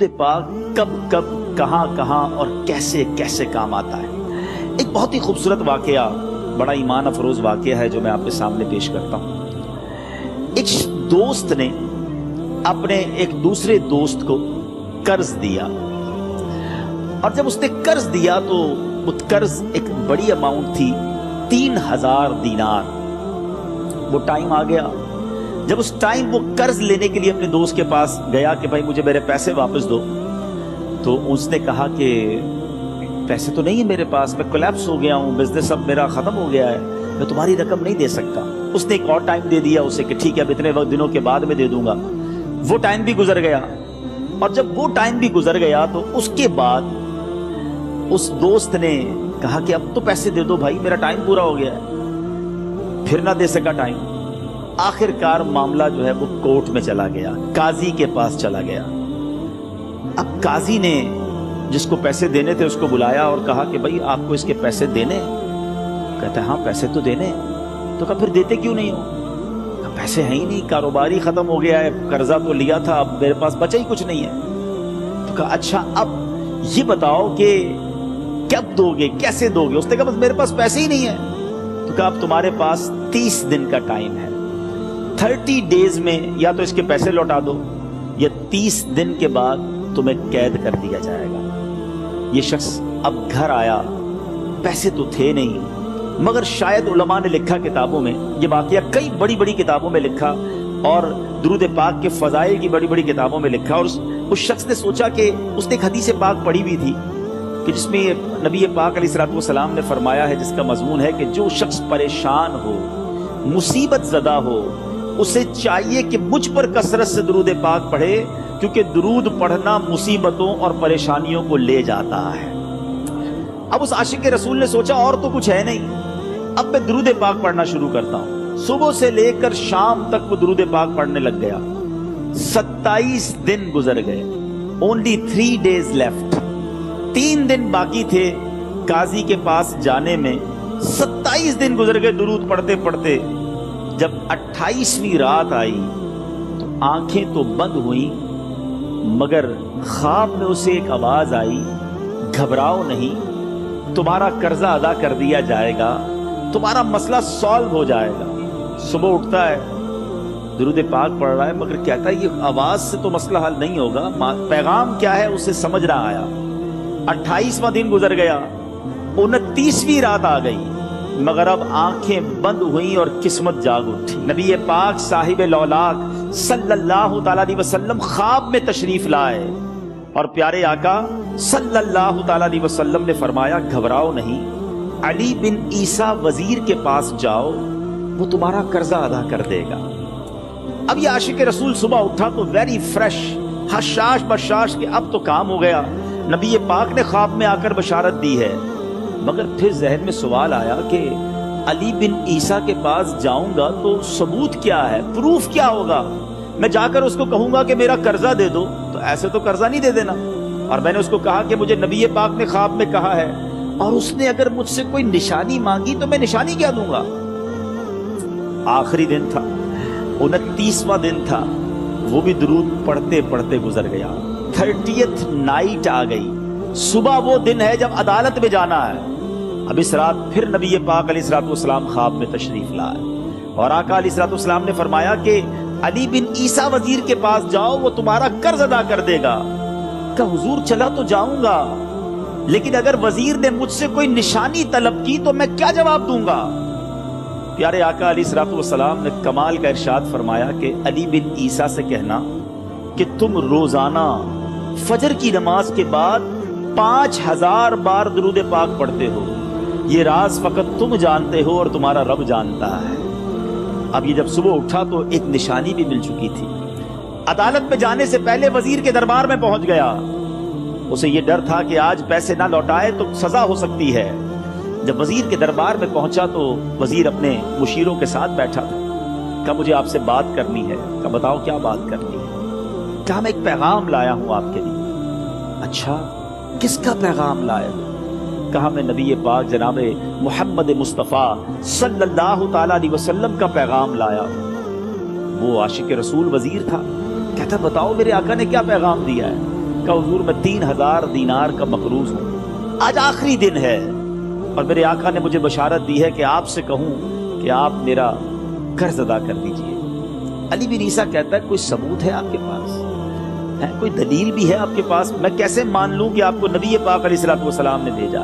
پاک کب کب کہاں کہاں اور کیسے کیسے کام آتا ہے۔ ایک بہت ہی خوبصورت واقعہ، بڑا ایمان افروز واقعہ ہے جو میں آپ کے سامنے پیش کرتا ہوں۔ ایک دوست نے اپنے ایک دوسرے دوست کو قرض دیا، اور جب اس نے قرض دیا تو وہ قرض ایک بڑی اماؤنٹ تھی، 3000 دینار۔ وہ ٹائم آ گیا جب اس ٹائم وہ قرض لینے کے لیے اپنے دوست کے پاس گیا کہ بھائی مجھے میرے پیسے واپس دو، تو اس نے کہا کہ پیسے تو نہیں ہے میرے پاس، میں کولیپس ہو گیا ہوں، بزنس اب میرا ختم ہو گیا ہے، میں تمہاری رقم نہیں دے سکتا۔ اس نے ایک اور ٹائم دے دیا اسے کہ ٹھیک ہے اب اتنے دنوں کے بعد میں دے دوں گا۔ وہ ٹائم بھی گزر گیا، اور جب وہ ٹائم بھی گزر گیا تو اس کے بعد اس دوست نے کہا کہ اب تو پیسے دے دو بھائی، میرا ٹائم پورا ہو گیا ہے، پھر نہ دے سکا ٹائم۔ آخر کار معاملہ جو ہے وہ کورٹ میں چلا گیا، قاضی کے پاس چلا گیا۔ اب قاضی نے جس کو پیسے دینے تھے اس کو بلایا اور کہا کہ بھائی آپ کو اس کے پیسے دینے؟ کہتا ہے ہاں پیسے تو دینے۔ تو کہا پھر دیتے کیوں نہیں ہو؟ کہا پیسے ہیں ہی نہیں، کاروبار ہی ختم ہو گیا ہے، قرضہ تو لیا تھا، اب میرے پاس بچا ہی کچھ نہیں ہے۔ تو کہا اچھا اب یہ بتاؤ کہ کب دو گے، کیسے دو گے؟ اس نے کہا بس میرے پاس پیسے ہی نہیں ہے۔ تو کہا اب تمہارے پاس 30 دن کا ٹائم ہے، 30 ڈیز میں یا تو اس کے پیسے لوٹا دو یا 30 دن کے بعد تمہیں قید کر دیا جائے گا۔ یہ شخص اب گھر آیا، پیسے تو تھے نہیں، مگر شاید علماء نے لکھا کتابوں میں، یہ واقعہ کئی بڑی بڑی کتابوں میں لکھا اور درود پاک کے فضائل کی بڑی بڑی کتابوں میں لکھا، اور اس شخص نے سوچا کہ اس نے ایک حدیث پاک پڑھی ہوئی تھی کہ جس میں نبی پاک علیہ الصلوۃ والسلام نے فرمایا ہے، جس کا مضمون ہے کہ جو شخص پریشان ہو، مصیبت زدہ ہو، اسے چاہیے کہ مجھ پر کثرت سے درود پاک پڑھے، کیونکہ درود پڑھنا مصیبتوں اور پریشانیوں کو لے جاتا ہے۔ اب اس عاشق رسول نے سوچا اور تو کچھ ہے نہیں، اب میں درود پاک پڑھنا شروع کرتا ہوں۔ صبح سے لے کر شام تک وہ درود پاک پڑھنے لگ گیا۔ 27 دن گزر گئے، only 3 days left، 3 دن باقی تھے قاضی کے پاس جانے میں۔ 27 دن گزر گئے درود پڑھتے پڑھتے۔ جب 28ویں رات آئی تو آنکھیں تو بند ہوئیں، مگر خواب میں اسے ایک آواز آئی، گھبراؤ نہیں، تمہارا قرضہ ادا کر دیا جائے گا، تمہارا مسئلہ سالو ہو جائے گا۔ صبح اٹھتا ہے، درود پاک پڑھ رہا ہے، مگر کہتا ہے یہ آواز سے تو مسئلہ حل نہیں ہوگا، پیغام کیا ہے اسے سمجھ نہ آیا۔ 28واں دن گزر گیا، 29ویں رات آ گئی، مگر اب آنکھیں بند ہوئیں اور قسمت جاگ اٹھی۔ نبی پاک صاحب لولاک صلی اللہ تعالیٰ علیہ وسلم خواب میں تشریف لائے، اور پیارے آقا صلی اللہ تعالیٰ علیہ وسلم نے فرمایا گھبراؤ نہیں، علی بن عیسیٰ وزیر کے پاس جاؤ، وہ تمہارا قرضہ ادا کر دے گا۔ اب یہ عاشق رسول صبح اٹھا تو ویری فریش، حشاش بشاش کہ اب تو کام ہو گیا، نبی پاک نے خواب میں آ کر بشارت دی ہے۔ مگر پھر ذہن میں سوال آیا کہ علی بن عیسیٰ کے پاس جاؤں گا تو ثبوت کیا ہے، پروف کیا ہوگا؟ میں جا کر اس کو کہوں گا کہ میرا قرضہ دے دو تو ایسے تو قرضہ نہیں دے دینا، اور میں نے اس کو کہا کہ مجھے نبی پاک نے خواب میں کہا ہے، اور اس نے اگر مجھ سے کوئی نشانی مانگی تو میں نشانی کیا دوں گا؟ آخری دن تھا، 29واں دن تھا، وہ بھی درود پڑھتے پڑھتے گزر گیا۔ 30th نائٹ آ گئی، صبح وہ دن ہے جب عدالت میں جانا ہے۔ اب اس رات پھر نبی پاک علیہ الصلوۃ والسلام خواب میں تشریف لائے، اور آقا علیہ الصلوۃ والسلام نے فرمایا کہ علی بن عیسیٰ وزیر کے پاس جاؤ، وہ تمہارا قرض ادا کر دے گا۔ کہ حضور چلا تو جاؤں گا، لیکن اگر وزیر نے مجھ سے کوئی نشانی طلب کی تو میں کیا جواب دوں گا؟ پیارے آقا علیہ الصلوۃ والسلام نے کمال کا ارشاد فرمایا کہ علی بن عیسیٰ سے کہنا کہ تم روزانہ فجر کی نماز کے بعد 5000 بار درود پاک پڑھتے ہو، یہ راز فقط تم جانتے ہو اور تمہارا رب جانتا ہے۔ اب یہ جب صبح اٹھا تو ایک نشانی بھی مل چکی تھی۔ عدالت میں جانے سے پہلے وزیر کے دربار میں پہنچ گیا، اسے یہ ڈر تھا کہ آج پیسے نہ لوٹائے تو سزا ہو سکتی ہے۔ جب وزیر کے دربار میں پہنچا تو وزیر اپنے مشیروں کے ساتھ بیٹھا تھا۔ کہا مجھے آپ سے بات کرنی ہے۔ کہا بتاؤ کیا بات کرنی ہے؟ کہا میں ایک پیغام لایا ہوں آپ کے لیے۔ اچھا کس کا پیغام لائے؟ کہا میں نبی پاک جناب محمد مصطفیٰ صلی اللہ تعالیٰ علیہ وسلم کا پیغام لایا ہوں۔ وہ عاشق رسول وزیر تھا، کہتا بتاؤ میرے آقا نے کیا پیغام دیا ہے؟ کہا حضور میں 3000 دینار کا مقروض ہوں، آج آخری دن ہے اور میرے آقا نے مجھے بشارت دی ہے کہ آپ سے کہوں کہ آپ میرا قرض ادا کر دیجئے۔ علی بن عیسیٰ کہتا ہے کوئی ثبوت ہے آپ کے پاس؟ ہے کوئی دلیل بھی ہے آپ کے پاس؟ میں کیسے مان لوں کہ آپ کو نبی پاک علیہ الصلوۃ والسلام نے بھیجا؟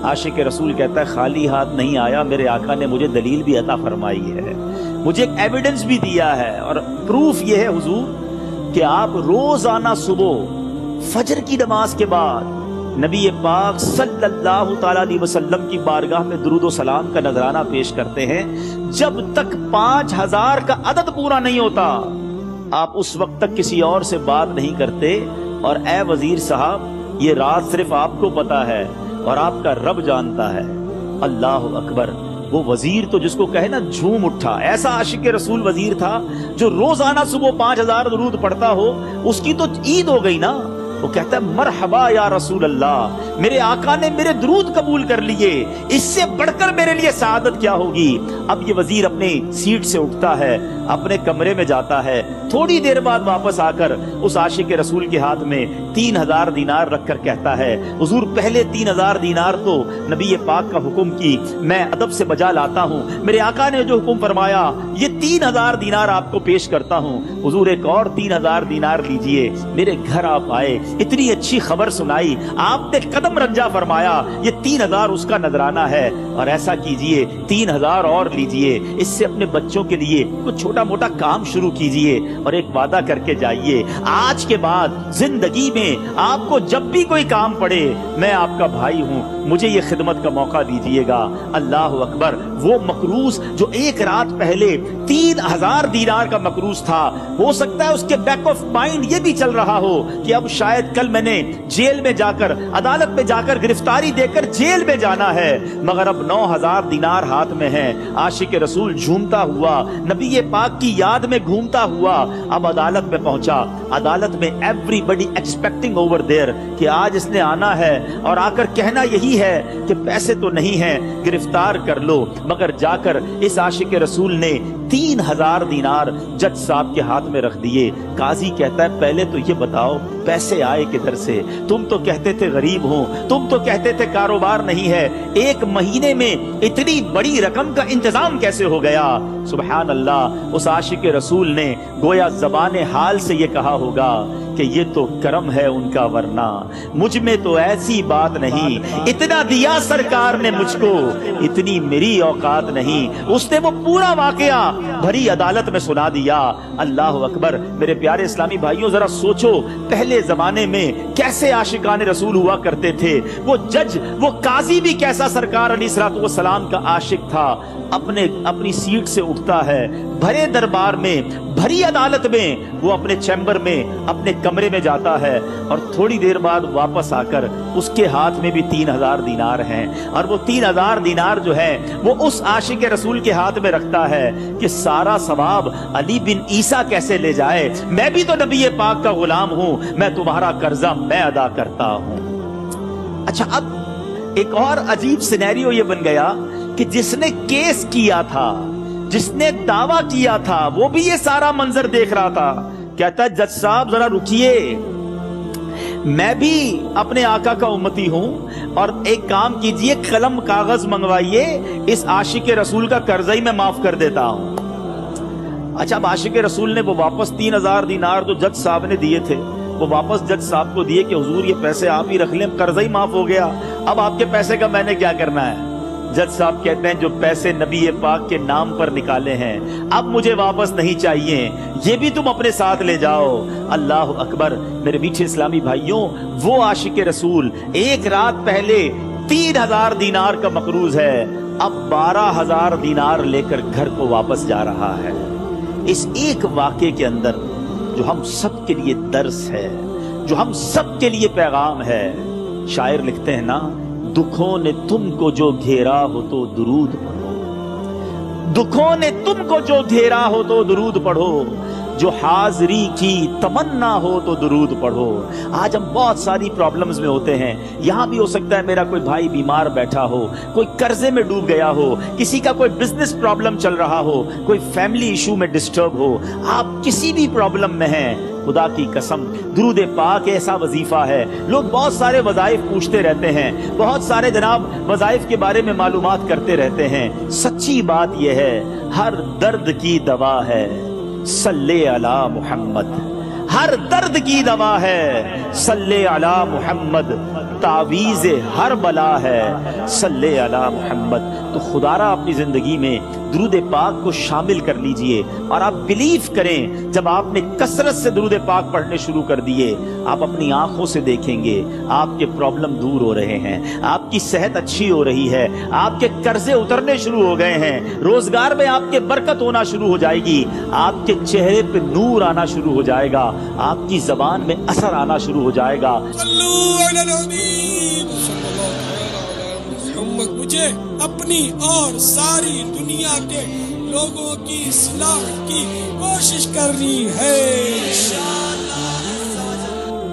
عاشق رسول کہتا ہے خالی ہاتھ نہیں آیا، میرے آقا نے مجھے دلیل بھی عطا فرمائی ہے، مجھے ایک ایویڈنس بھی دیا ہے، اور پروف یہ ہے حضور کہ آپ روزانہ صبح فجر کی نماز کے بعد نبی پاک صلی اللہ تعالی علیہ وسلم کی بارگاہ میں درود و سلام کا نذرانہ پیش کرتے ہیں، جب تک 5000 کا عدد پورا نہیں ہوتا آپ اس وقت تک کسی اور سے بات نہیں کرتے۔ اور اے وزیر صاحب یہ رات صرف آپ کو پتا ہے اور آپ کا رب جانتا ہے۔ اللہ اکبر، وہ وزیر تو جس کو کہے نا جھوم اٹھا، ایسا عاشق رسول وزیر تھا جو روزانہ صبح 5000 درود پڑھتا ہو، اس کی تو عید ہو گئی نا۔ وہ کہتا ہے مرحبا یا رسول اللہ، میرے آقا نے میرے درود قبول کر لیے، اس سے بڑھ کر میرے لیے سعادت کیا ہوگی۔ اب یہ وزیر اپنے سیٹ سے اٹھتا ہے، اپنے کمرے میں جاتا ہے، تھوڑی دیر بعد واپس آ کر اس عاشق رسول کے ہاتھ میں 3000 دینار رکھ کر کہتا ہے حضور پہلے 3000 دینار تو نبی پاک کا حکم کی میں ادب سے بجا لاتا ہوں، میرے آقا نے جو حکم فرمایا یہ 3000 دینار آپ کو پیش کرتا ہوں، حضور ایک اور 3000 دینار لیجئے۔ میرے گھر آپ آئے، اتنی اچھی خبر سنائی، آپ نے قدم رنجا فرمایا، یہ 3000 اس کا نذرانہ ہے، اور ایسا کیجئے 3000 اور لیجئے، اس سے اپنے بچوں کے لیے کچھ چھوٹا موٹا کام شروع کیجئے، اور ایک وعدہ کر کے جائیے آج کے بعد زندگی میں آپ کو جب بھی کوئی کام پڑے میں آپ کا بھائی ہوں، مجھے یہ خدمت کا موقع دیجئے گا۔ اللہ اکبر، وہ مقروض جو ایک رات پہلے 3000 دینار کا مقروض تھا، ہو سکتا ہے اس کے بیک آف مائنڈ یہ بھی چل رہا ہو کہ اب شاید کل میں نے جیل میں جا کر عدالت میں جا کر گرفتاری دے کر جیل میں جانا ہے، مگر اب 9000 دینار ہاتھ میں ہیں۔ عاشق رسول جھومتا ہوا نبی پاک کی یاد میں گھومتا ہوا اب عدالت میں پہنچا۔ عدالت میں everybody expecting over there کہ آج اس نے آنا ہے اور آ کر کہنا یہی ہے کہ پیسے تو نہیں ہیں، گرفتار کر لو، مگر جا کر اس عاشق رسول نے 3000 دینار جج صاحب کے ہاتھ میں رکھ دیے۔ قاضی کہتا ہے پہلے تو یہ بتاؤ پیسے آئے کدھر سے؟ تم تو کہتے تھے غریب ہوں، تم تو کہتے تھے کاروبار نہیں ہے، ایک مہینے میں اتنی بڑی رقم کا انتظام کیسے ہو گیا؟ سبحان اللہ، اس عاشق رسول نے گویا زبان حال سے یہ کہا ہوگا کہ یہ تو کرم ہے ان کا، ورنہ مجھ میں تو ایسی بات نہیں، اتنا دیا سرکار نے مجھ کو، اتنی میری اوقات نہیں۔ اس نے وہ پورا واقعہ بھری عدالت میں سنا دیا۔ اللہ اکبر، میرے پیارے اسلامی بھائیوں ذرا سوچو پہلے زمانے میں کیسے عاشقان رسول ہوا کرتے تھے، وہ جج وہ قاضی بھی کیسا سرکار علیہ الصلوۃ والسلام کا عاشق تھا۔ اپنی سیٹ سے اٹھتا ہے، بھرے دربار میں بھری عدالت میں وہ اپنے چیمبر میں اپنے کمرے میں جاتا ہے، اور تھوڑی دیر بعد واپس آ کر اس کے ہاتھ میں بھی 3000 دینار ہیں، اور وہ 3000 دینار جو ہے وہ اس عاشق رسول کے ہاتھ میں رکھتا ہے کہ سارا ثواب علی بن عیسیٰ کیسے لے جائے، میں بھی تو نبی پاک کا غلام ہوں، میں تمہارا قرضہ میں ادا کرتا ہوں۔ اچھا، اب ایک اور عجیب سینیریو یہ بن گیا کہ جس نے کیس کیا تھا، جس نے دعویٰ کیا تھا، وہ بھی یہ سارا منظر دیکھ رہا تھا۔ کہتا ہے جج صاحب ذرا رکیے، میں بھی اپنے آقا کا امتی ہوں، اور ایک کام کیجئے، قلم کاغذ منگوائیے، اس عاشق رسول کا قرضہ ہی میں معاف کر دیتا ہوں۔ اچھا، اب عاشق رسول نے وہ واپس 3000 دینار جو جج صاحب نے دیے تھے وہ واپس جج صاحب کو دیے کہ حضور یہ پیسے آپ ہی رکھ لیں، قرضہ ہی معاف ہو گیا، اب آپ کے پیسے کا میں نے کیا کرنا ہے؟ جج صاحب کہتے ہیں جو پیسے نبی پاک کے نام پر نکالے ہیں اب مجھے واپس نہیں چاہیے، یہ بھی تم اپنے ساتھ لے جاؤ۔ اللہ اکبر، میرے میٹھے اسلامی بھائیوں، وہ عاشق رسول ایک رات پہلے 3000 دینار کا مقروض ہے، اب 12000 دینار لے کر گھر کو واپس جا رہا ہے۔ اس ایک واقعے کے اندر جو ہم سب کے لیے درس ہے، جو ہم سب کے لیے پیغام ہے، شاعر لکھتے ہیں نا، دکھوں نے تم کو جو گھیرا ہو تو درود پڑھو، دکھوں نے تم کو جو گھیرا ہو تو درود پڑھو، جو حاضری کی تمنا ہو تو درود پڑھو۔ آج ہم بہت ساری پرابلمز میں ہوتے ہیں، یہاں بھی ہو سکتا ہے میرا کوئی بھائی بیمار بیٹھا ہو، کوئی قرضے میں ڈوب گیا ہو، کسی کا کوئی بزنس پرابلم چل رہا ہو، کوئی فیملی ایشو میں ڈسٹرب ہو، آپ کسی بھی پرابلم میں ہیں، خدا کی قسم درود پاک ایسا وظیفہ ہے. لوگ بہت سارے وظائف پوچھتے رہتے ہیں, بہت سارے جناب وظائف کے بارے میں معلومات کرتے رہتے ہیں. سچی بات یہ ہے ہر درد کی دوا ہے صلی علی محمد. ہر درد کی دوا ہے صلی علی محمد. تعویذ ہر بلا ہے صلی علی محمد. تو خدا را اپنی زندگی میں درود پاک کو شامل کر لیجئے, اور آپ بلیف کریں جب آپ نے کثرت سے درود پاک پڑھنے شروع کر دیے, آپ اپنی آنکھوں سے دیکھیں گے آپ کے پرابلم دور ہو رہے ہیں, آپ کی صحت اچھی ہو رہی ہے, آپ کے قرضے اترنے شروع ہو گئے ہیں, روزگار میں آپ کے برکت ہونا شروع ہو جائے گی, آپ کے چہرے پہ نور آنا شروع ہو جائے گا, آپ کی زبان میں اثر آنا شروع ہو جائے گا. مجھے اپنی اور ساری دنیا کے لوگوں کی اصلاح کی کوشش کرنی ہے.